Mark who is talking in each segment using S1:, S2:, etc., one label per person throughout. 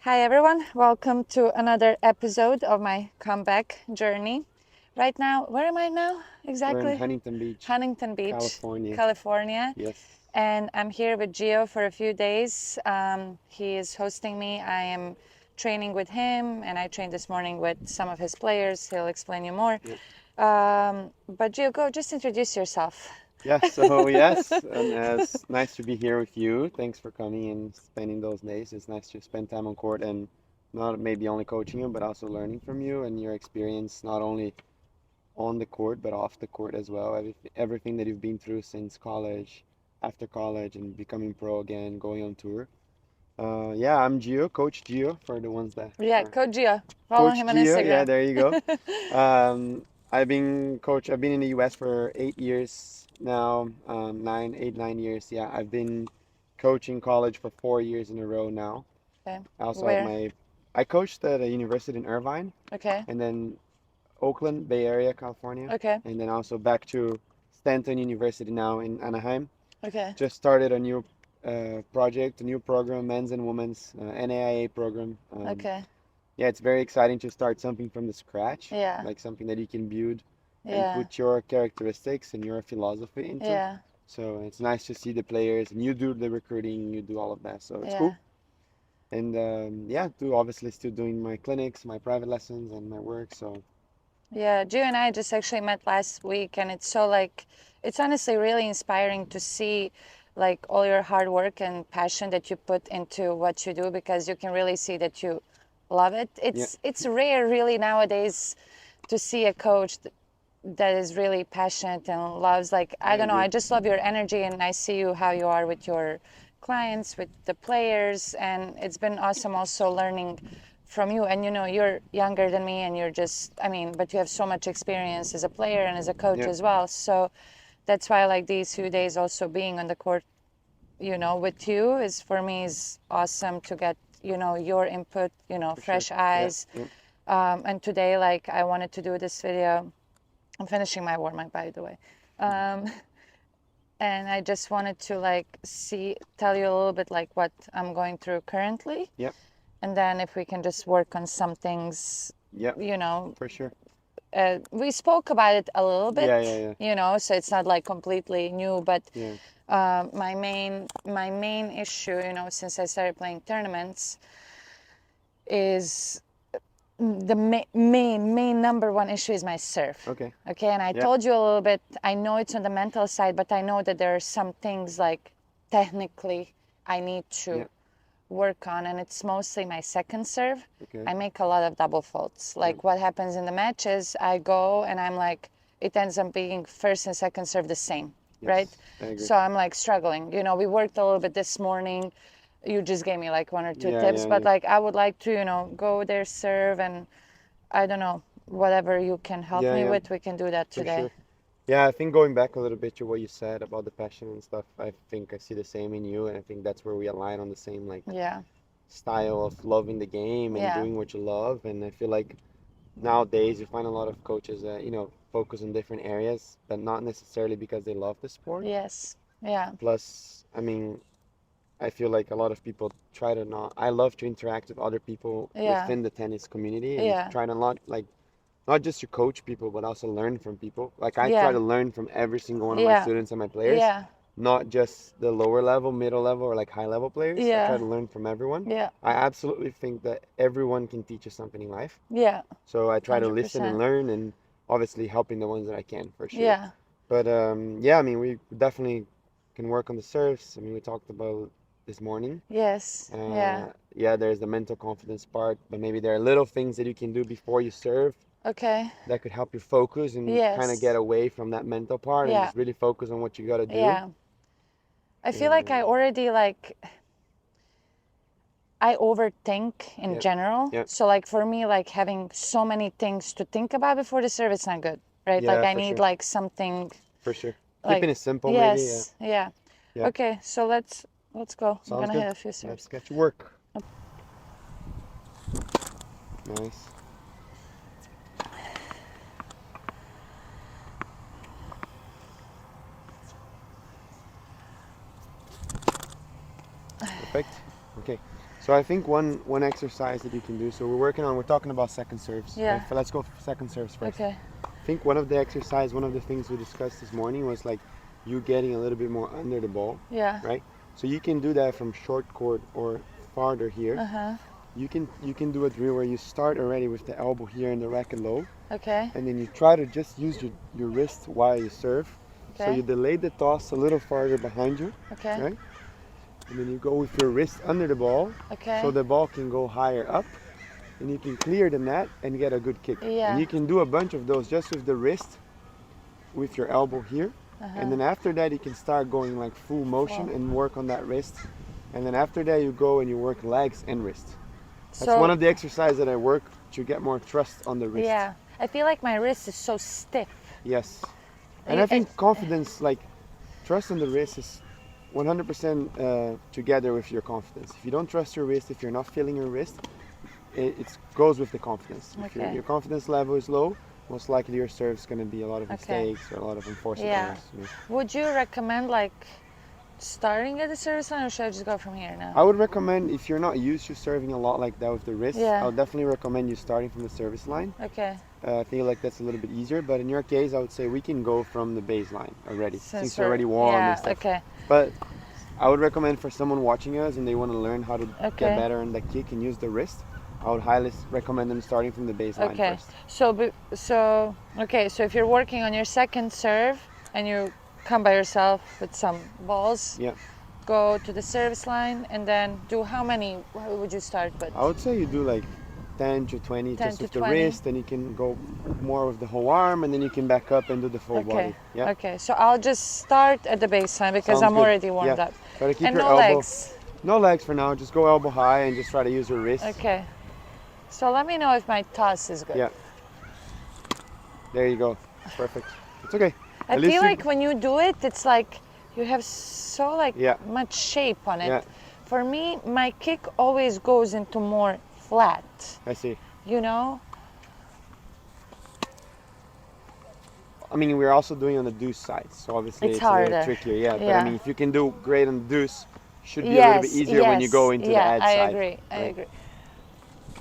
S1: Hi everyone, welcome to another episode of my comeback journey. Right now, where am I now
S2: We're in
S1: exactly?
S2: Huntington Beach,
S1: Huntington Beach,
S2: California.
S1: California.
S2: Yes.
S1: And I'm here with Gio for a few days. He is hosting me. I am training with him, and I trained this morning with some of his players. He'll explain you more.
S2: Yeah.
S1: But Gio, go just introduce yourself.
S2: Yes, and it's nice to be here with you. Thanks for coming and spending those days. It's nice to spend time on court and not maybe only coaching you, but also learning from you and your experience, not only on the court, but off the court as well. Everything that you've been through since college, after college, and becoming pro again, going on tour. Yeah, I'm Gio, Coach Gio, for the ones that
S1: Yeah,
S2: are
S1: Coach Gio. Follow
S2: Coach
S1: him on
S2: Gio. Yeah,
S1: Instagram.
S2: there you go. I've been in the US for 8 years now, 9 years. Yeah, I've been coaching college for 4 years in a row now.
S1: Okay.
S2: I also have
S1: Where?
S2: I coached at a university in Irvine
S1: Okay.
S2: and then Oakland, Bay Area, California,
S1: Okay.
S2: and then also back to Stanton University now in Anaheim.
S1: Okay.
S2: Just started a new project, a new program, men's and women's NAIA program.
S1: Okay.
S2: Yeah, it's very exciting to start something from the scratch,
S1: Yeah.
S2: like something that you can build and
S1: Yeah.
S2: put your characteristics and your philosophy into.
S1: Yeah.
S2: So it's nice to see the players and you do the recruiting, you do all of that. So it's
S1: Yeah.
S2: cool. And yeah, do obviously still doing my clinics, my private lessons and my work. So
S1: Yeah, Gio and I just actually met last week, and it's so like, it's honestly really inspiring to see like all your hard work and passion that you put into what you do because you can really see that you love it.
S2: yeah,
S1: It's rare really nowadays to see a coach that is really passionate and loves like
S2: I
S1: I don't know,
S2: agree.
S1: I just love your energy and I see you how you are with your clients, with the players, and it's been awesome also learning from you. And you know, you're younger than me and you're just, I mean, but you have so much experience as a player and as a coach
S2: Yeah,
S1: as well. So that's why I like these few days also being on the court, you know, with you is for me is awesome to get, you know, your input, you know,
S2: for sure.
S1: fresh
S2: Yeah,
S1: eyes.
S2: yeah,
S1: And today, like, I wanted to do this video. I'm finishing my warm up, by the way. Um, and I just wanted to like tell you a little bit like what I'm going through currently,
S2: yeah,
S1: and then if we can just work on some things,
S2: yeah,
S1: you know,
S2: for sure.
S1: we spoke about it a little bit,
S2: Yeah, yeah, yeah,
S1: you know, so it's not like completely new, but
S2: yeah.
S1: my main issue, you know, since I started playing tournaments is the main number one issue is my serve.
S2: Okay.
S1: Okay, and I
S2: Yeah,
S1: told you a little bit, I know it's on the mental side, but I know that there are some things like technically I need
S2: yeah.
S1: to work on, and it's mostly my second serve.
S2: Okay.
S1: I make a lot of double faults.
S2: Yeah.
S1: Like what happens in the matches, I go and I'm like, it ends up being first and second serve the same, right?
S2: Yes, I agree.
S1: So I'm like struggling. You know, we worked a little bit this morning. You just gave me like one or two
S2: Yeah,
S1: tips,
S2: yeah,
S1: but
S2: yeah.
S1: like I would like to, you know, go there, serve, and I don't know, whatever you can help
S2: Yeah,
S1: me
S2: yeah,
S1: with, we can do that
S2: for
S1: today.
S2: sure. Yeah, I think going back a little bit to what you said about the passion and stuff, I think I see the same in you, and I think that's where we align on the same like
S1: Yeah,
S2: style of loving the game and
S1: yeah,
S2: doing what you love. And I feel like nowadays you find a lot of coaches that, focus on different areas, but not necessarily because they love the sport.
S1: yes, yeah,
S2: Plus, I mean, I feel like a lot of people try to not. I love to interact with other people
S1: yeah,
S2: within the tennis community and
S1: yeah,
S2: try to not just to coach people, but also learn from people. Like I try
S1: yeah,
S2: to learn from every single one of my
S1: yeah,
S2: students and my players,
S1: yeah,
S2: not just the lower level, middle level, or like high level players. I try
S1: yeah,
S2: to learn from everyone.
S1: yeah,
S2: I absolutely think that everyone can teach us something in life.
S1: yeah,
S2: So I try to listen and
S1: 100%.
S2: learn and obviously helping the ones that I can for sure.
S1: Yeah,
S2: But yeah, I mean, we definitely can work on the serves. I mean, we talked about this morning.
S1: yes, yeah,
S2: Yeah, there's the mental confidence part, but maybe there are little things that you can do before you serve
S1: okay,
S2: that could help you focus and kind of get
S1: yes,
S2: away from that mental part and
S1: yeah,
S2: just really focus on what you got to do.
S1: yeah. I feel like I
S2: And
S1: already like I overthink in
S2: yeah,
S1: general.
S2: yeah,
S1: So like for me, like having so many things to think about before the serve, it's not good, right? Like
S2: yeah,
S1: I
S2: for
S1: need
S2: sure,
S1: like something
S2: for sure.
S1: like
S2: Keeping it simple, maybe. Yeah,
S1: yes, yeah.
S2: yeah.
S1: Okay, so let's go. I'm
S2: Sounds
S1: gonna
S2: good.
S1: hit a few
S2: Let's
S1: serves.
S2: get to work. Nice. Perfect. Okay. So So I think one exercise that you can do. So we're talking about second serves.
S1: Yeah.
S2: Right? So let's go for second serves first.
S1: Okay.
S2: I think one of the things we discussed this morning was like you getting a little bit more under the ball.
S1: Yeah.
S2: Right. So you can do that from short court or farther here.
S1: Uh-huh.
S2: You can do a drill where you start already with the elbow here and the racket low,
S1: Okay.
S2: and then you try to just use your wrist while you serve. So
S1: Okay.
S2: you delay the toss a little farther behind you,
S1: Okay.
S2: right? And then you go with your wrist under the ball,
S1: Okay.
S2: so the ball can go higher up, and you can clear the net and get a good kick.
S1: Yeah.
S2: And you can do a bunch of those just with the wrist, with your elbow here. And then after that you can start going like full motion and work on that wrist. And then after that you go and you work legs and wrist. That's one of the exercises that I work to get more trust on the wrist.
S1: Yeah. I feel like my wrist is so stiff.
S2: Yes. And I think confidence, like trust on the wrist is 100% together with your confidence. If you don't trust your wrist, if you're not feeling your wrist, it goes with the confidence. If your confidence level is low, most likely your serve is going to be a lot of mistakes or a lot of unforced errors. You know.
S1: Would you recommend like starting at the service line, or should I just go from here now?
S2: I would recommend, if you're not used to serving a lot like that with the wrist,
S1: Yeah.
S2: I would definitely recommend you starting from the service line.
S1: Okay.
S2: I feel like that's a little bit easier, but in your case, I would say we can go from the baseline already, since you're already warm and stuff.
S1: Okay.
S2: But I would recommend for someone watching us and they want to learn how to get better on the kick and use the wrist, I would highly recommend them starting from the baseline first.
S1: So if you're working on your second serve and you come by yourself with some balls, go to the service line and then do how many would you start with?
S2: I would say you do like 10 to 20
S1: 10
S2: just
S1: to
S2: with the
S1: 20.
S2: wrist, and you can go more with the whole arm, and then you can back up and do the full body. Yeah.
S1: Okay, so I'll just start at the baseline because
S2: Sounds
S1: I'm
S2: good.
S1: already warmed up.
S2: Try to keep
S1: And
S2: your
S1: no
S2: elbow.
S1: legs.
S2: No legs for now. Just go elbow high and just try to use your wrist.
S1: Okay. So let me know if my toss is good.
S2: Yeah. There you go. Perfect. It's okay.
S1: I feel like when you do it, it's like you have so much shape on it.
S2: Yeah.
S1: For me, my kick always goes into more flat.
S2: I see.
S1: You know?
S2: I mean, we're also doing on the deuce side, so obviously it's a little trickier. Yeah, but I mean, if you can do great on the deuce, should be a little bit easier when you go into the ad side.
S1: I agree.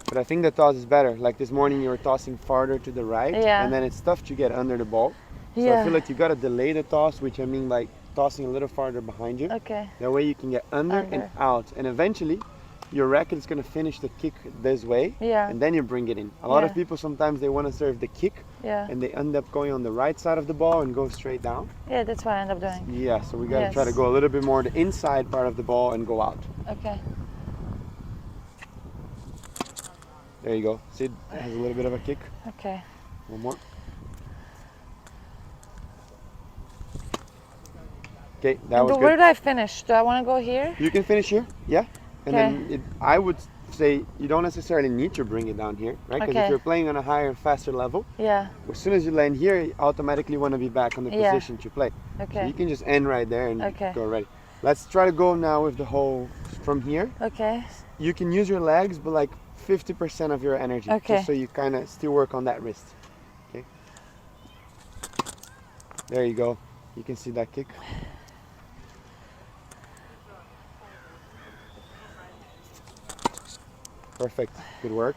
S2: But I think the toss is better. Like this morning, you were tossing farther to the right, and then it's tough to get under the ball. So I feel like you gotta delay the toss, which I mean like tossing a little farther behind you.
S1: Okay.
S2: That way you can get under and out, and eventually your racket is gonna finish the kick this way, and then you bring it in. A lot of people sometimes they want to serve the kick, and they end up going on the right side of the ball and go straight down.
S1: Yeah, that's what I end up doing.
S2: Yeah, so we gotta try to go a little bit more the inside part of the ball and go out.
S1: Okay.
S2: There you go. See, it has a little bit of a kick.
S1: Okay.
S2: One more. Okay, that was good.
S1: Where do I finish? Do I want to go here?
S2: You can finish here, yeah. And then I would say you don't necessarily need to bring it down here, right? Because if you're playing on a higher, faster level, as soon as you land here, you automatically want to be back on the position to play. Okay. So you can just end right there and go ready. Let's try to go now with the whole from here.
S1: Okay.
S2: You can use your legs, but like 50% of your energy, just so you kind of still work on that wrist. Okay. There you go. You can see that kick. Perfect. Good work.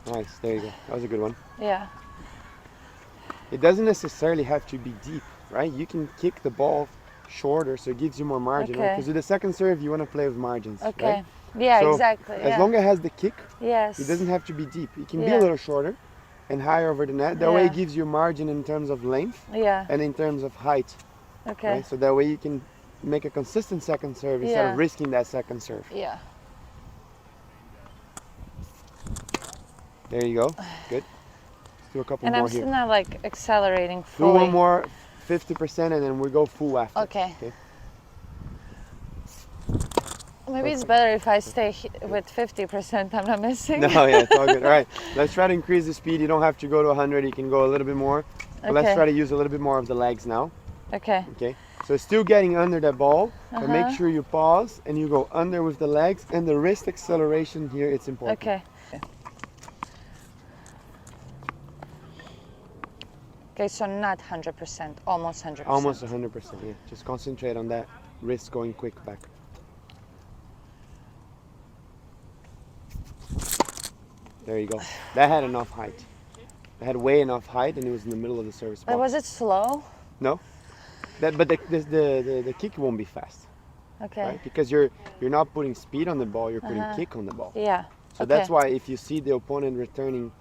S2: Nice. There you go. That was a good one.
S1: Yeah.
S2: It doesn't necessarily have to be deep, right? You can kick the ball shorter, so it gives you more margin. Because with the second serve, you want to play with margins, right?
S1: Yeah,
S2: so
S1: exactly.
S2: As long as it has the kick,
S1: it
S2: doesn't have to be deep. It can be a little shorter and higher over the net. That way it gives you margin in terms of length and in terms of height.
S1: Okay.
S2: Right? So that way you can make a consistent second serve instead of risking that second serve.
S1: Yeah.
S2: There you go. Good. Let's do a couple
S1: and
S2: more
S1: I'm
S2: here.
S1: still not like accelerating fully.
S2: Do one more, 50%, and then we go full after.
S1: Okay. Maybe it's better if I stay with 50%. I'm not missing.
S2: No, yeah, it's all good. All right, let's try to increase the speed. You don't have to go to 100. You can go a little bit more. But let's try to use a little bit more of the legs now.
S1: Okay.
S2: Okay. So still getting under that ball, but make sure you pause and you go under with the legs, and the wrist acceleration here, it's important.
S1: Okay. Okay, so not 100%, almost 100%.
S2: Almost 100%, yeah. Just concentrate on that wrist going quick back. There you go. That had enough height. It had way enough height, and it was in the middle of the service
S1: But
S2: box.
S1: was it slow?
S2: No, but the kick won't be fast,
S1: Okay.
S2: right? Because you're not putting speed on the ball, you're putting kick on the ball.
S1: Yeah.
S2: So
S1: okay.
S2: that's why if you see the opponent returning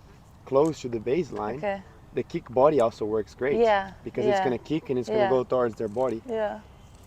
S2: close to the baseline,
S1: Okay.
S2: the kick body also works great.
S1: Yeah.
S2: Because it's gonna kick and it's gonna go towards their body.
S1: Yeah.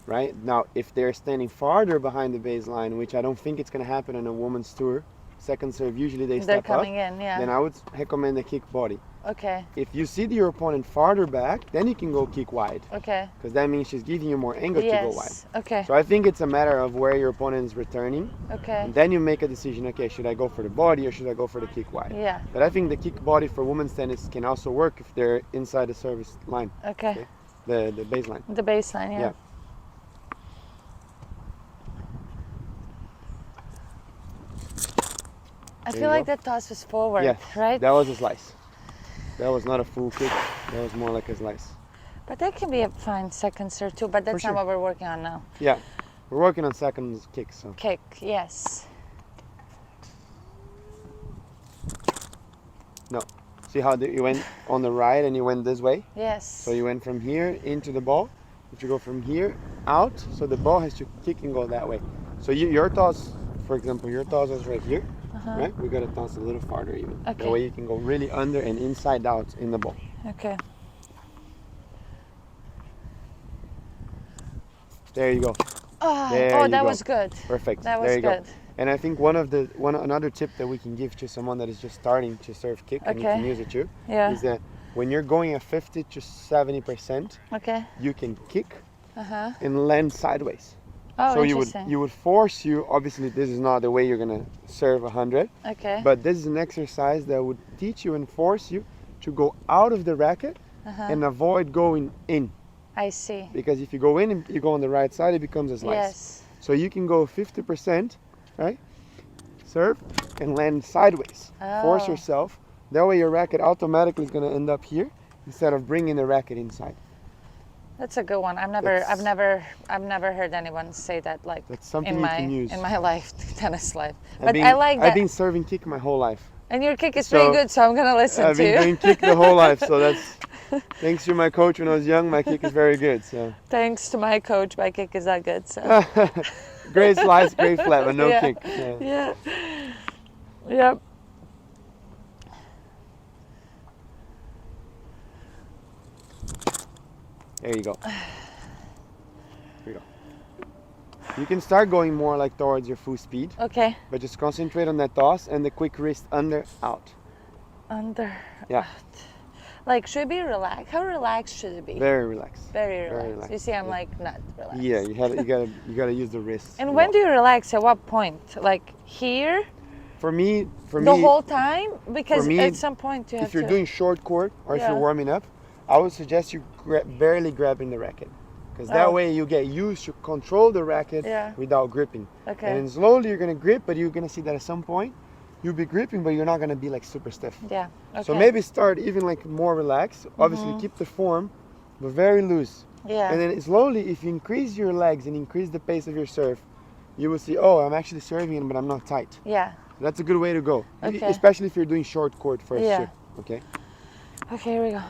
S2: Right? Now, if they're standing farther behind the baseline, which I don't think it's gonna happen on a woman's tour, second serve usually they
S1: They're
S2: step
S1: coming
S2: up,
S1: in, yeah.
S2: then I would recommend the kick body.
S1: Okay.
S2: If you see your opponent farther back, then you can go kick wide.
S1: Okay.
S2: Because that means she's giving you more angle to go wide.
S1: Okay.
S2: So I think it's a matter of where your opponent is returning.
S1: Okay.
S2: And then you make a decision, okay, should I go for the body or should I go for the kick wide?
S1: Yeah.
S2: But I think the kick body for women's tennis can also work if they're inside the service line.
S1: Okay.
S2: The baseline.
S1: The baseline, yeah. I feel like that toss was forward,
S2: Yeah,
S1: right?
S2: that was a slice. That was not a full kick. That was more like a slice.
S1: But that can be a fine second serve too, but that's
S2: sure.
S1: not what we're working on now.
S2: Yeah, we're working on second kicks. So.
S1: Kick, yes.
S2: No. See how you went on the right and you went this way?
S1: Yes.
S2: So you went from here into the ball. If you go from here out, so the ball has to kick and go that way. So your toss, for example, your toss is right here. Right? We gotta toss a little farther even.
S1: Okay.
S2: That way you can go really under and inside out in the ball.
S1: Okay.
S2: There you go.
S1: That was good.
S2: Perfect.
S1: That was
S2: there you
S1: good.
S2: Go. And I think another tip that we can give to someone that is just starting to serve kick, and you can use it too, is that when you're going at 50 to 70%, you can kick and land sideways.
S1: Oh,
S2: so
S1: interesting.
S2: you would force you. Obviously, this is not the way you're gonna serve 100.
S1: Okay.
S2: But this is an exercise that would teach you and force you to go out of the racket and avoid going in.
S1: I see.
S2: Because if you go in and you go on the right side, it becomes a slice.
S1: Yes.
S2: So you can go 50%, right? Serve and land sideways. Force yourself. That way your racket automatically is going to end up here instead of bringing the racket inside.
S1: That's a good one. I've never heard anyone say that like
S2: that's something
S1: in
S2: you
S1: my
S2: can use.
S1: in my life, tennis life.
S2: I like that. I've been serving kick my whole life.
S1: And your kick is pretty good, so I'm gonna listen
S2: I've
S1: to you.
S2: been doing kick the whole life, so that's thanks to my coach when I was young. My kick is very good. So
S1: thanks to my coach, my kick is that good. So
S2: great slice, great flat, but no kick.
S1: Yeah. Yep.
S2: There you go. Here you go. You can start going more like towards your full speed.
S1: Okay.
S2: But just concentrate on that toss and the quick wrist under, out.
S1: Under,
S2: yeah.
S1: out. Like, should it be relaxed? How relaxed should it be?
S2: Very relaxed.
S1: Very relaxed. You see, I'm like not relaxed.
S2: Yeah, you gotta use the wrist.
S1: And when do you relax? At what point? Like here?
S2: For me,
S1: the whole time? Because
S2: me,
S1: at some point you have
S2: to. If you're doing short court or if you're warming up, I would suggest you barely grabbing the racket. Because that way you get used to control the racket without gripping.
S1: Okay.
S2: And then slowly you're gonna grip, but you're gonna see that at some point you'll be gripping, but you're not gonna be like super stiff.
S1: Yeah. Okay.
S2: So maybe start even like more relaxed. Obviously keep the form, but very loose.
S1: Yeah.
S2: And then slowly, if you increase your legs and increase the pace of your serve, you will see, oh, I'm actually serving, but I'm not tight.
S1: Yeah.
S2: That's a good way to go.
S1: Okay.
S2: Especially if you're doing short court first.
S1: Yeah.
S2: Okay.
S1: Okay, here we go.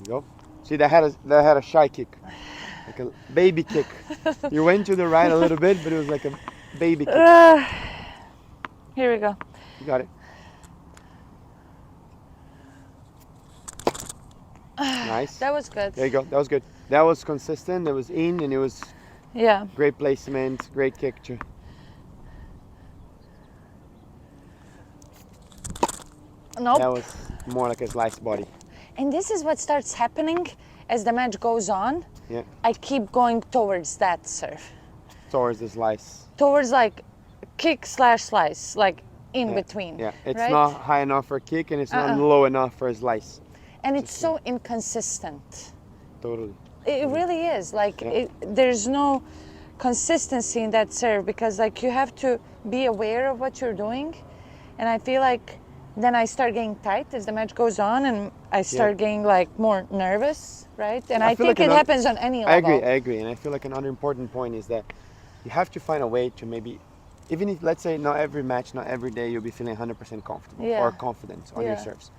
S2: Go. See, that had a shy kick, like a baby kick. You went to the right a little bit, but it was like a baby kick.
S1: Here we go.
S2: You got it. Nice.
S1: That was good.
S2: There you go. That was good. That was consistent. It was in, and it was great placement, great kick too.
S1: Nope.
S2: That was more like a slice body.
S1: And this is what starts happening as the match goes on.
S2: Yeah.
S1: I keep going towards that serve.
S2: Towards the slice.
S1: Towards like kick / slice, like in between.
S2: Yeah, it's
S1: right?
S2: not high enough for a kick and it's not low enough for a slice.
S1: And it's so inconsistent.
S2: Totally.
S1: It really is. Like there's no consistency in that serve because like you have to be aware of what you're doing. And I feel like then I start getting tight as the match goes on, and I start getting like more nervous, right? And I
S2: feel
S1: think
S2: like
S1: it happens on any level.
S2: I agree, and I feel like another important point is that you have to find a way to maybe, even if let's say not every match, not every day, you'll be feeling 100% comfortable or
S1: Yeah.
S2: confident on your
S1: Yeah.
S2: serves.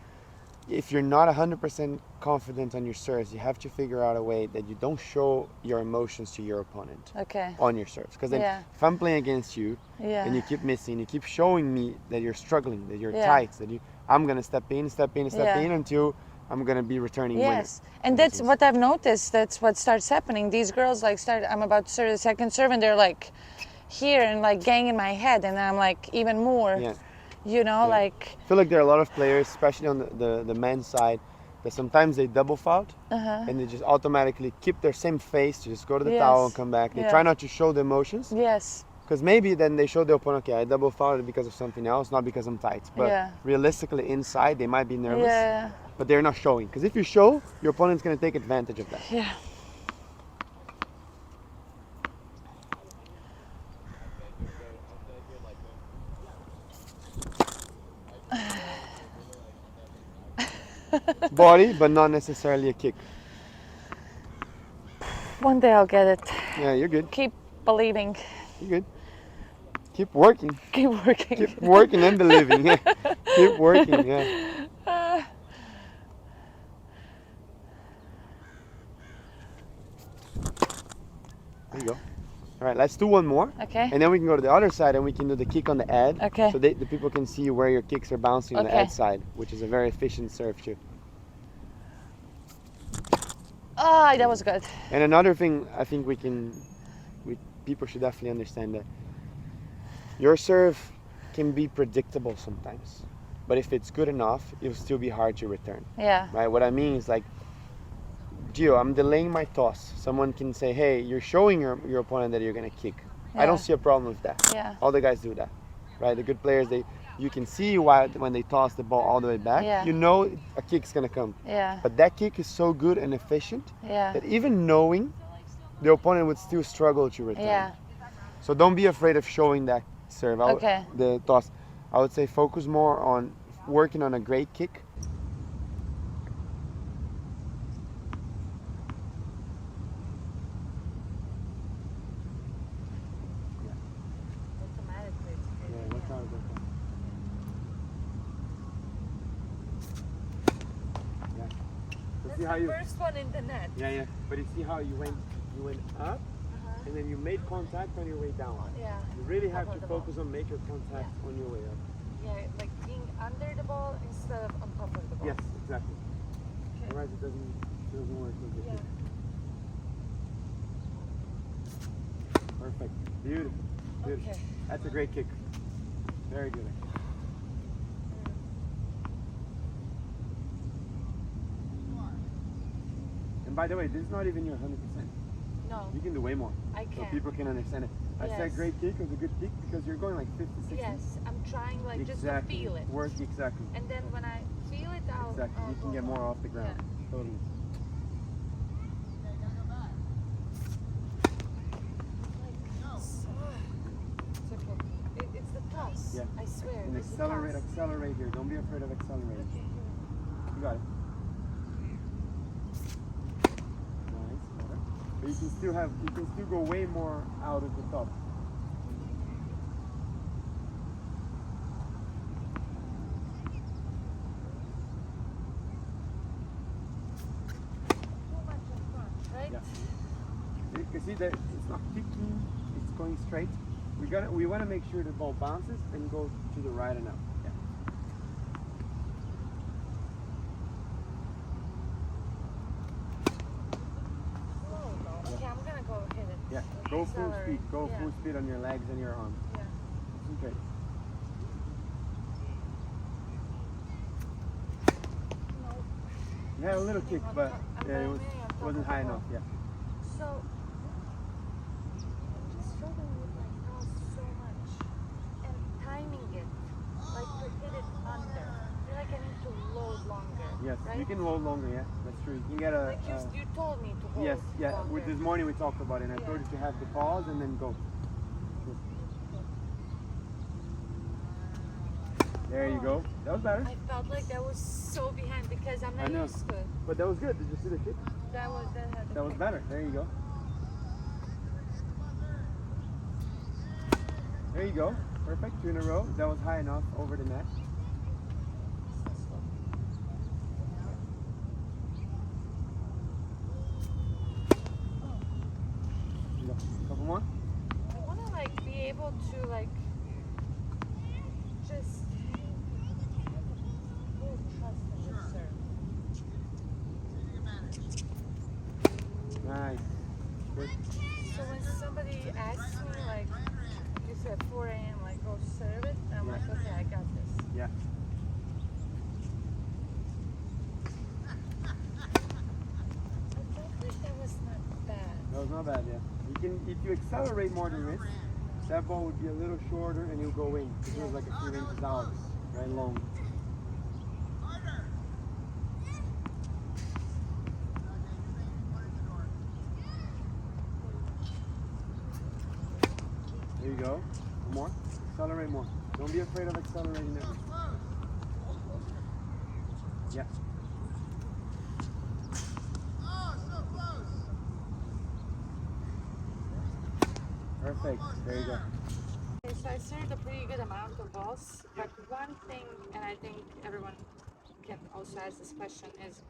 S2: If you're not 100% confident on your serves, you have to figure out a way that you don't show your emotions to your opponent
S1: Okay.
S2: on your serves. Because then,
S1: Yeah.
S2: if I'm playing against you
S1: Yeah.
S2: and you keep missing, you keep showing me that you're struggling, that you're
S1: Yeah.
S2: tight, that I'm gonna step in
S1: Yeah.
S2: until I'm gonna be returning winner.
S1: Yes, and that's what I've noticed. That's what starts happening. These girls like start. I'm about to serve the second serve, and they're like here and like ganging my head, and I'm like even more.
S2: Yeah.
S1: You know,
S2: Yeah.
S1: like.
S2: I feel like there are a lot of players, especially on the men's side, that sometimes they double foul and they just automatically keep their same face, just go to the towel and
S1: Yes.
S2: come back. They
S1: Yeah.
S2: try not to show the emotions
S1: Yes.
S2: because maybe then they show the opponent, okay, I double fouled because of something else, not because I'm tight. But
S1: Yeah.
S2: realistically, inside, they might be nervous,
S1: Yeah.
S2: but they're not showing. Because if you show, your opponent's going to take advantage of that.
S1: Yeah.
S2: Body, but not necessarily a kick.
S1: One day I'll get it.
S2: Yeah, you're good.
S1: Keep believing.
S2: You're good. Keep working.
S1: Keep working.
S2: Keep working and believing. Yeah. Keep working. Yeah. There you go. All right, let's do one more.
S1: Okay.
S2: And then we can go to the other side and we can do the kick on the edge.
S1: Okay.
S2: So the people can see where your kicks are bouncing on the
S1: Okay.
S2: edge side, which is a very efficient serve too.
S1: Ah, that was good.
S2: And another thing I think people should definitely understand that your serve can be predictable sometimes. But if it's good enough, it'll still be hard to return.
S1: Yeah.
S2: Right? What I mean is like, Gio, I'm delaying my toss. Someone can say, hey, you're showing your opponent that you're going to kick. I don't
S1: Yeah.
S2: see a problem with that.
S1: Yeah.
S2: All the guys do that. Right? The good players, you can see why when they toss the ball all the way back,
S1: Yeah.
S2: you know a kick's going to come.
S1: Yeah.
S2: But that kick is so good and efficient
S1: Yeah.
S2: that even knowing the opponent would still struggle to return.
S1: Yeah.
S2: So don't be afraid of showing that serve.
S1: Okay.
S2: The toss. I would say focus more on working on a great kick. See how you
S1: First one in the net.
S2: yeah. But you see how you went up and then you made contact on your way down.
S1: Yeah.
S2: You really have to
S1: Top of the ball.
S2: focus on make your contact on your way up.
S1: Yeah, like being under the ball instead of on top of the ball.
S2: Yes, exactly. Otherwise it doesn't work with the
S1: Yeah.
S2: kick. Perfect. Beautiful. Beautiful.
S1: Okay.
S2: That's a great kick. Very good. And by the way, this is not even your 100%.
S1: No,
S2: You can do way more.
S1: I
S2: So
S1: can.
S2: people can understand it. I said
S1: Yes.
S2: great kick was a good kick because you're going like 50, 60.
S1: Yes, I'm trying like just to
S2: Exactly.
S1: feel it.
S2: Work exactly.
S1: And then when I feel it, I'll.
S2: Exactly.
S1: I'll
S2: You can
S1: go
S2: get more
S1: on.
S2: off the ground. Totally.
S1: It's okay. It's the toss.
S2: Yeah.
S1: I swear.
S2: And
S1: it's the
S2: accelerate,
S1: toss.
S2: accelerate here. Don't be afraid of accelerating. You got it. Nice. Better. But you can still go way more out of the top.
S1: Too much in front, right?
S2: Yeah. You can see that it's not kicking, it's going straight. We want to make sure the ball bounces and goes to the right and up. Yeah.
S1: Slow though. Okay, I'm gonna go hit it.
S2: Yeah. Go full
S1: Accelerate.
S2: speed. Go
S1: Yeah.
S2: full speed on your legs and your arms.
S1: Yeah.
S2: Okay.
S1: No.
S2: You had a little kick, but
S1: I'm
S2: yeah, it
S1: going on top
S2: wasn't
S1: of the
S2: high
S1: ball.
S2: enough. Yeah.
S1: So I'm just struggling with my toss so much and timing it, like to hit it under. I feel like I need to load longer.
S2: Yes.
S1: Right?
S2: You can hold longer. Yeah. That's true. You can get a.
S1: Like you told me to hold.
S2: Yes. Yeah.
S1: Longer.
S2: With this morning we talked about it. And I told you to have the pause and then go. Sure. There you go. That was better.
S1: I felt like that was so behind because I'm
S2: I
S1: not
S2: know.
S1: used to it.
S2: But that was good. Did you see the kick?
S1: That had
S2: That was better. There you go. There you go. Perfect. 2 in a row. That was high enough over the net. Couple more.
S1: I want to like be able to like just really trust in this serve.
S2: Nice. Good.
S1: So when somebody asks me like, you said 4 a.m. like go serve it, I'm
S2: Yeah.
S1: like, okay, I got this.
S2: Yeah.
S1: I felt like that was not bad.
S2: That was not bad, yeah. You can, if you accelerate more than this, that ball would be a little shorter and you'll go in. It was like a few inches out, right long. There you go. One more. Accelerate more. Don't be afraid of accelerating it. Yeah. Perfect. There you go.
S1: Okay, so I served a pretty good amount of balls, but one thing, and I think everyone can also ask this question, is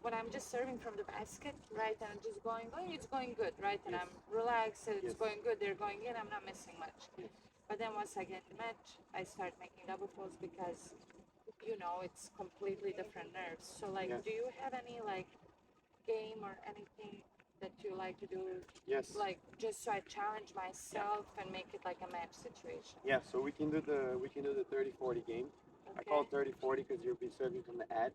S1: when I'm just serving from the basket, right, and I'm just going, it's going good, right, and
S2: Yes.
S1: I'm relaxed, it's
S2: Yes.
S1: going good, they're going in, I'm not missing much.
S2: Yes.
S1: But then once I get in the match, I start making double faults because, it's completely different nerves. So, like,
S2: Yes.
S1: do you have any, like, game or anything that you like to do,
S2: Yes.
S1: like, just so I challenge myself and make it like a match situation?
S2: Yeah, so we can do the 30-40 game. I call it 30-40 because you'll be serving from the ad.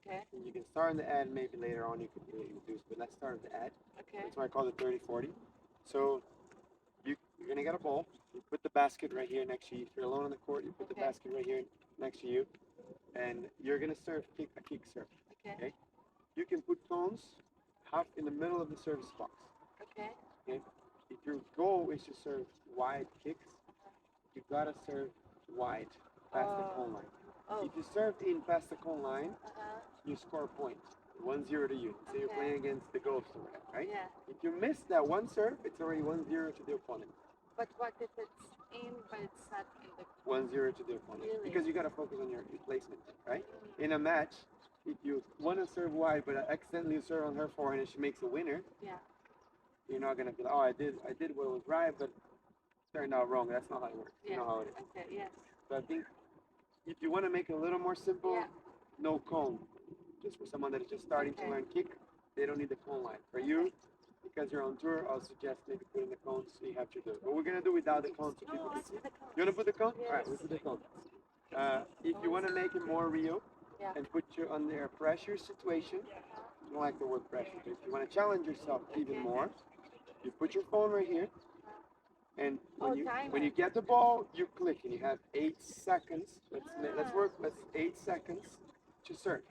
S1: Okay.
S2: You can start in the ad, maybe later on you can do it reduce, but let's start with the ad.
S1: Okay.
S2: That's why I call it 30-40. So you're gonna get a ball. You put the basket right here next to you. If you're alone on the court, you put the
S1: Okay.
S2: basket right here next to you, and you're gonna serve a kick serve.
S1: Okay.
S2: You can put cones half in the middle of the service box.
S1: Okay.
S2: Okay. If your goal is to serve wide kicks, you gotta serve wide past the cone line.
S1: Oh.
S2: If you serve in past the cone line,
S1: Uh-huh.
S2: you score a point. 1-0 to you. Say you're
S1: Okay.
S2: playing against the ghost or whatever, right?
S1: Yeah.
S2: If you miss that one serve, it's already 1-0 to the opponent.
S1: But what if it's in, but it's not in the
S2: 1-0 to the opponent.
S1: Really?
S2: Because you gotta focus on your placement, right? In a match, if you want to serve wide, but accidentally serve on her forehand and she makes a winner,
S1: Yeah.
S2: you're not gonna be like, oh, I did what was right, but turned out wrong. That's not how it works.
S1: Yeah.
S2: You know how it is.
S1: Okay. Yes.
S2: So I think if you want to make it a little more simple,
S1: Yeah.
S2: no cone. Just for someone that is just starting
S1: Okay.
S2: to learn kick, they don't need the cone line. For you, because you're on tour, I'll suggest maybe putting the cones so you have to do it. But we're gonna do without the cones so people
S1: No,
S2: can
S1: let's
S2: see.
S1: put the cones.
S2: You wanna put the cone?
S1: Yes.
S2: All right, we'll put the cone. If you want to make it more real
S1: Yeah.
S2: and put you under a pressure situation, I don't like the word pressure, but if you want to challenge yourself even more, you put your phone right here, and when you get the ball, you click, and you have 8 seconds. Let's 8 seconds to serve.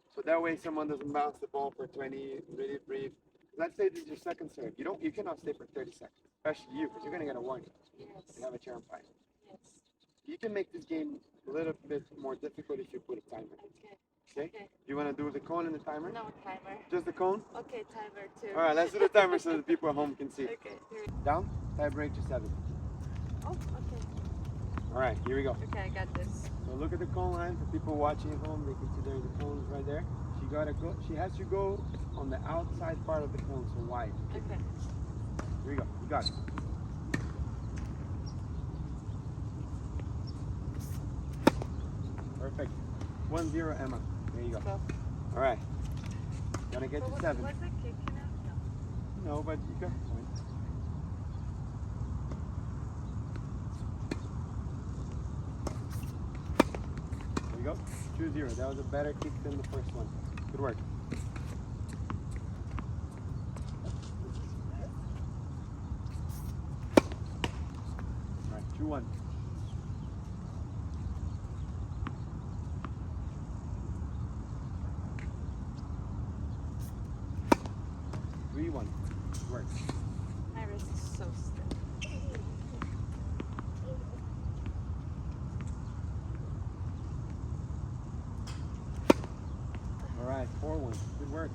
S2: So that way someone doesn't bounce the ball for 20, really breathe. Let's say this is your second serve. You cannot stay for 30 seconds, especially you, because you're gonna get a warning.
S1: Yes.
S2: You have a chair umpire.
S1: Yes.
S2: You can make this game a little bit more difficult if you put a timer.
S1: Okay.
S2: Okay? You want to do the cone and the timer?
S1: No timer.
S2: Just the cone?
S1: Okay, timer too.
S2: All right, let's do the timer so the people at home can see.
S1: Okay.
S2: Down, tie break to 7.
S1: Oh, okay.
S2: All right, here we go.
S1: Okay, I got this.
S2: So look at the cone line. For people watching at home, they can see there's the cones right there. She has to go on the outside part of the cone, so wide.
S1: Okay.
S2: Here we go. You got it. Perfect. 1-0, Emma. There you go.
S1: Go.
S2: All right. Gonna get to 7.
S1: Was it kicking out?
S2: No, but you got the point. There you go. 2-0. That was a better kick than the first one. Good work. All right, 2-1. Good work.
S1: My wrist is so stiff.
S2: Nice, 4-1. Good work.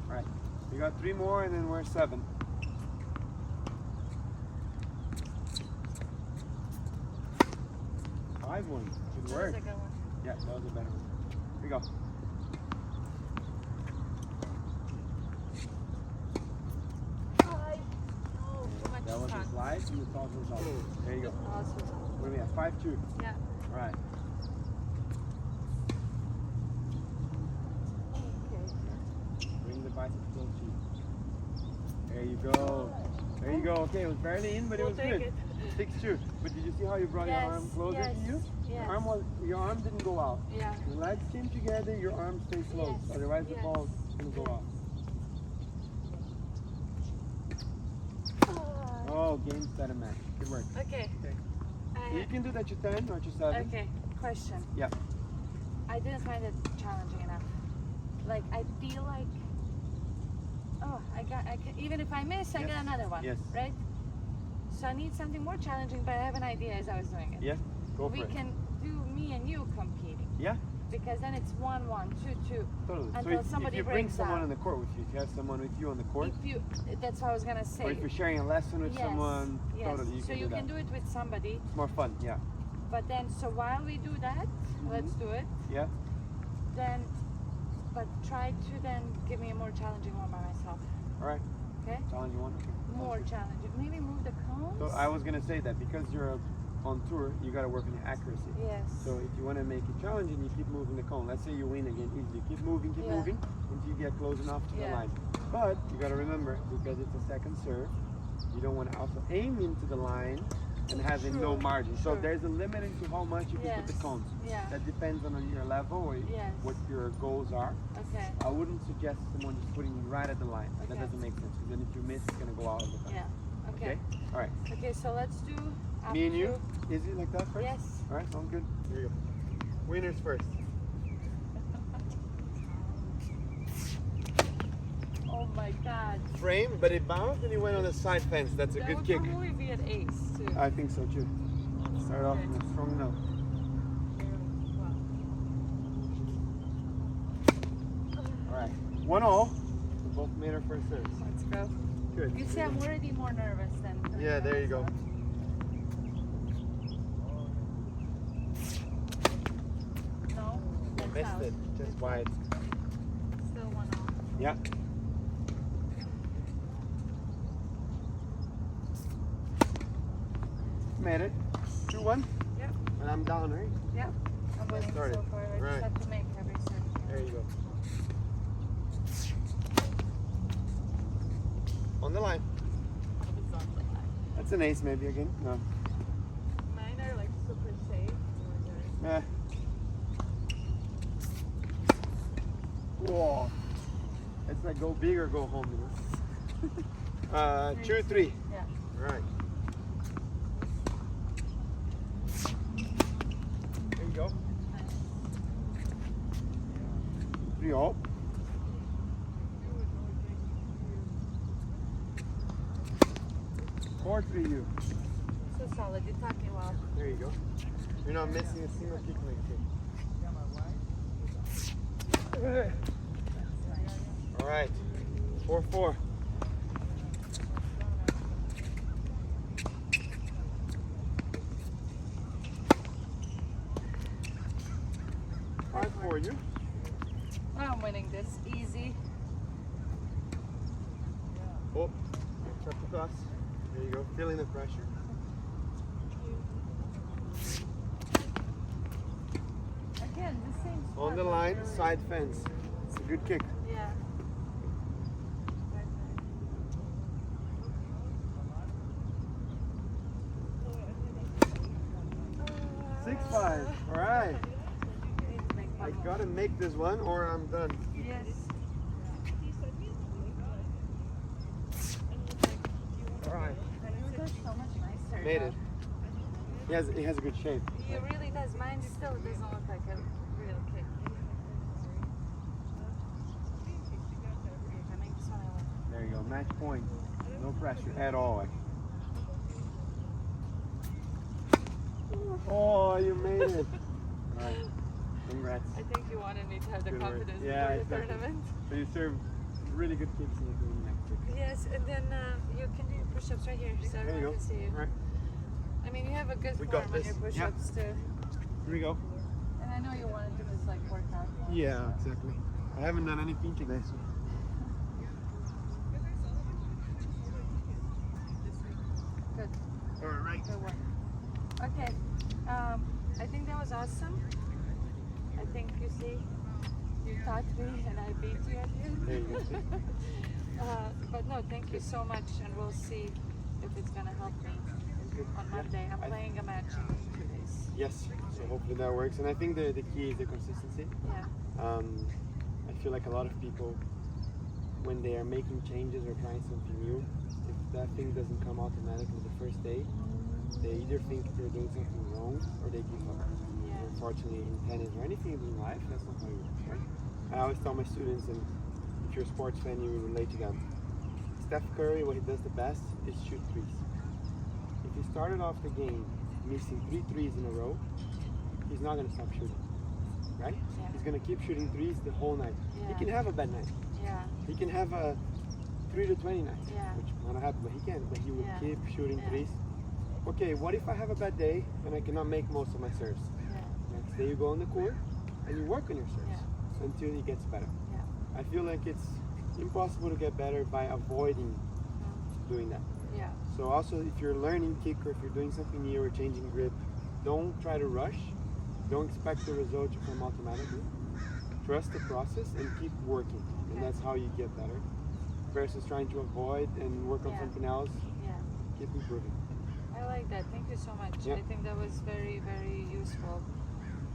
S2: All right, we got 3 more, and then we're 7. 5-1. Good work.
S1: That was a good one.
S2: Yeah, that was a better one. Here we go. That was a slide, and the toss was off. There you go. What do we have? 5-2.
S1: Yeah.
S2: All right. Bring the bicep close to you. There you go. There you go. Okay, it was barely in, but it was good. 6-2. But did you see how you brought your arm closer to you?
S1: Yes.
S2: Your arm didn't go out.
S1: Yeah.
S2: Your legs came together, your arm stayed close.
S1: Yes.
S2: Otherwise the ball is going to go out. Oh, game, set, and match. Good work.
S1: Okay.
S2: You can do that to 10 or to 7.
S1: Okay. Question.
S2: Yeah.
S1: I didn't find it challenging enough. Like I feel like, even if I miss, I get another one.
S2: Yes.
S1: Right. So I need something more challenging, but I have an idea as I was doing it.
S2: Yeah. Go for it.
S1: We can do me and you competing.
S2: Yeah.
S1: Because then it's 1-1, 2-2.
S2: Totally.
S1: Until
S2: So
S1: somebody
S2: if you bring
S1: breaks
S2: someone
S1: out.
S2: on the court with you, if you have someone with you on the court,
S1: That's what I was gonna say.
S2: or if you're sharing a lesson with
S1: Yes,
S2: someone,
S1: yes.
S2: totally, you
S1: so
S2: can
S1: you
S2: do that.
S1: can do it with somebody,
S2: It's more fun, yeah.
S1: but then so while we do that, let's do it.
S2: Yeah.
S1: Then, but try to then give me a more challenging one by myself.
S2: All right.
S1: Okay.
S2: Challenging one. Okay.
S1: More challenging. Maybe move the cones.
S2: So I was gonna say that because you're on tour, you gotta work on your accuracy.
S1: Yes.
S2: So if you want to make it challenging, you keep moving the cone. Let's say you win again easily. Keep moving until you get close enough to the line. But you got to remember, because it's a second serve, you don't want to also aim into the line and having no margin. So there's a limit to how much you can put the cones.
S1: Yeah.
S2: That depends on your level or what your goals are.
S1: Okay.
S2: I wouldn't suggest someone just putting you right at the line. That
S1: Okay.
S2: doesn't make sense, because then if you miss, it's going to go out of the time.
S1: Yeah. Okay.
S2: All right.
S1: Okay. So let's do. Up
S2: Me and
S1: to,
S2: you? Is it like that first?
S1: Yes.
S2: All right, sounds good. Here you go. Winners first.
S1: Oh my God.
S2: Frame, but it bounced and it went on the side fence. That's a good kick.
S1: That would probably be an ace too.
S2: I think so too. Start off with a strong note. All right, 1-all. Both made our first serve.
S1: Let's go.
S2: Good.
S1: You see, I'm already more nervous than.
S2: Yeah, there you go.
S1: No. That's
S2: Missed
S1: out.
S2: it, just wide.
S1: Still 1-0.
S2: Yeah. Made it. 2-1.
S1: Yep.
S2: And I'm down, right?
S1: Yep. I'm winning
S2: Started.
S1: so far. I
S2: Right.
S1: just have to make every serve.
S2: There you go. On the line.
S1: It's on the line.
S2: That's an ace maybe again. No.
S1: Mine are like super safe.
S2: Yeah. Whoa. It's like go big or go home, you know? 2-3.
S1: Yeah.
S2: Right. There you go. 3-all. 4-3 you.
S1: So solid. You're talking well.
S2: There you go. You're not missing a single kick link here. All right. 4-4. For you.
S1: I'm winning this easy.
S2: Oh, check the toss. There you go. Feeling the pressure.
S1: Again, the same spot.
S2: On the line, side fence. It's a good kick.
S1: Yeah.
S2: 6-5. All right. I gotta make this one or I'm done.
S1: Yes.
S2: All right.
S1: Yours are so much nicer.
S2: Made it. It has a good shape.
S1: It really does. Mine still doesn't look like a real kick. I make this one I want.
S2: There you go. Match point. No pressure at all. Oh, you made it. All right. Congrats.
S1: I think you wanted me to have the
S2: Good work.
S1: confidence
S2: Yeah,
S1: before the
S2: exactly.
S1: tournament.
S2: So you serve really good kicks and you're doing next kick.
S1: Yes, and then you can do your push-ups right here, so
S2: There you
S1: everyone
S2: go.
S1: can see you.
S2: All right.
S1: I mean, you have a good
S2: We
S1: form
S2: got
S1: on your
S2: this.
S1: push-ups too.
S2: Here we go.
S1: And I know you wanted to just like work out.
S2: Yeah, exactly. I haven't done anything today, so.
S1: Good.
S2: All right.
S1: Good work. Okay. I think that was awesome. I think you see, you taught me and I beat you at the end.
S2: There you go.
S1: But no, thank you so much, and we'll see if it's gonna help me on Monday. I'm playing a match in 2 days.
S2: Yes, so hopefully that works. And I think the key is the consistency.
S1: Yeah.
S2: I feel like a lot of people, when they are making changes or trying something new, if that thing doesn't come automatically the first day, they either think they're doing something wrong or they give up.
S1: Yeah.
S2: Unfortunately, in tennis or anything in life, that's not how it works, right? I always tell my students, and if you're a sports fan, you will relate to them. Steph Curry, what he does the best is shoot threes. If he started off the game missing 3 threes in a row, he's not going to stop shooting, right?
S1: Yeah.
S2: He's going to keep shooting threes the whole night.
S1: Yeah.
S2: He can have a bad night.
S1: Yeah.
S2: He can have a 3 to 20 night,
S1: Yeah.
S2: which might not happen, but he can. But he will
S1: Yeah.
S2: keep shooting
S1: Yeah.
S2: threes. Okay, what if I have a bad day and I cannot make most of my serves?
S1: Yeah.
S2: Next day you go on the court and you work on your serves
S1: Yeah.
S2: until it gets better.
S1: Yeah.
S2: I feel like it's impossible to get better by avoiding doing that.
S1: Yeah.
S2: So also, if you're learning kick or if you're doing something new or changing grip, don't try to rush. Don't expect the result to come automatically. Trust the process and keep working, and
S1: Okay.
S2: that's how you get better. Versus trying to avoid and work on
S1: Yeah.
S2: something else,
S1: Yeah.
S2: keep improving.
S1: I like that. Thank you so much.
S2: Yeah.
S1: I think that was very, very useful,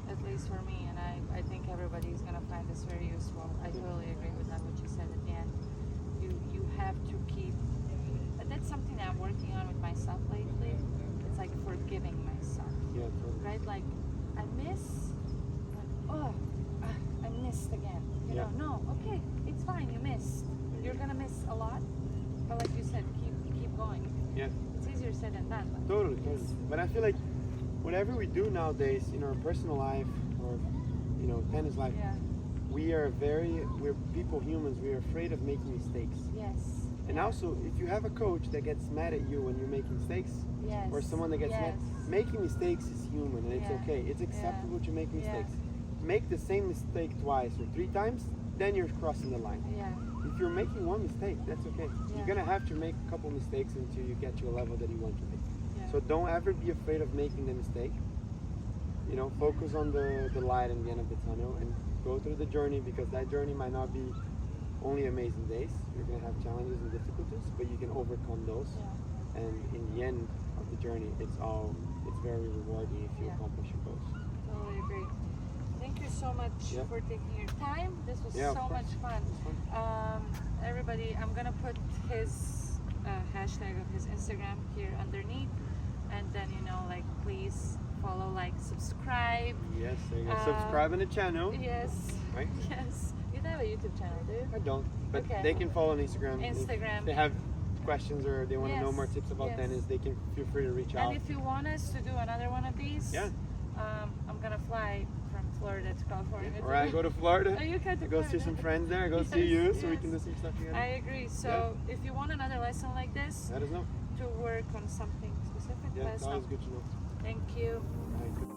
S1: at least for me, and I think everybody's gonna find this very useful. I totally agree with that, what you said at the end. You have to keep. That's something that I'm working on with myself lately. It's like forgiving myself,
S2: Yeah, totally.
S1: right? Like I miss, I missed again. You
S2: Yeah.
S1: know, no, okay, it's fine. You missed. You're gonna miss a lot, but like you said, keep going.
S2: Yeah.
S1: It's easier said than done. But
S2: Totally. But I feel like whatever we do nowadays in our personal life or tennis life,
S1: yeah.
S2: we're people, humans. We're afraid of making mistakes.
S1: Yes.
S2: And also, if you have a coach that gets mad at you when you're making mistakes,
S1: Yes.
S2: or someone that gets mad, making mistakes is human and it's
S1: Yeah.
S2: okay. It's acceptable to make
S1: Yeah.
S2: mistakes. Make the same mistake twice or 3 times, then you're crossing the line.
S1: Yeah.
S2: If you're making one mistake, that's okay.
S1: Yeah.
S2: You're gonna have to make a couple mistakes until you get to a level that you want to make.
S1: Yeah.
S2: So don't ever be afraid of making the mistake. Focus on the light at the end of the tunnel and go through the journey, because that journey might not be only amazing days. You're gonna have challenges and difficulties, but you can overcome those.
S1: Yeah.
S2: And in the end of the journey, it's very rewarding if you
S1: Yeah.
S2: accomplish your goals.
S1: Totally agree. Thank you so much
S2: Yeah.
S1: for taking your time. This was
S2: Yeah, of
S1: so
S2: course.
S1: much fun.
S2: It's fun.
S1: Everybody, I'm gonna put his hashtag of his Instagram here underneath, and then please follow, like, subscribe.
S2: Yes, there you go. Subscribe on the channel.
S1: Yes.
S2: Right?
S1: Yes. You don't have a YouTube channel, do you?
S2: I don't, but
S1: Okay.
S2: they can follow on Instagram.
S1: Instagram.
S2: If they have questions or they want to know
S1: Yes,
S2: more tips about
S1: yes.
S2: tennis, they can feel free to reach out.
S1: And if you want us to do another one of these,
S2: Yeah.
S1: I'm gonna fly from Florida to California.
S2: Or I go to Florida.
S1: Oh, you come to
S2: I go see
S1: Florida.
S2: some friends there. I go see
S1: Yes,
S2: you, so we
S1: yes.
S2: can do some stuff together.
S1: I agree. So if you want another lesson like this
S2: Let us know.
S1: to work on something specific,
S2: Yeah,
S1: let
S2: it's
S1: us know.
S2: always good to know.
S1: Thank you.
S2: All right, good.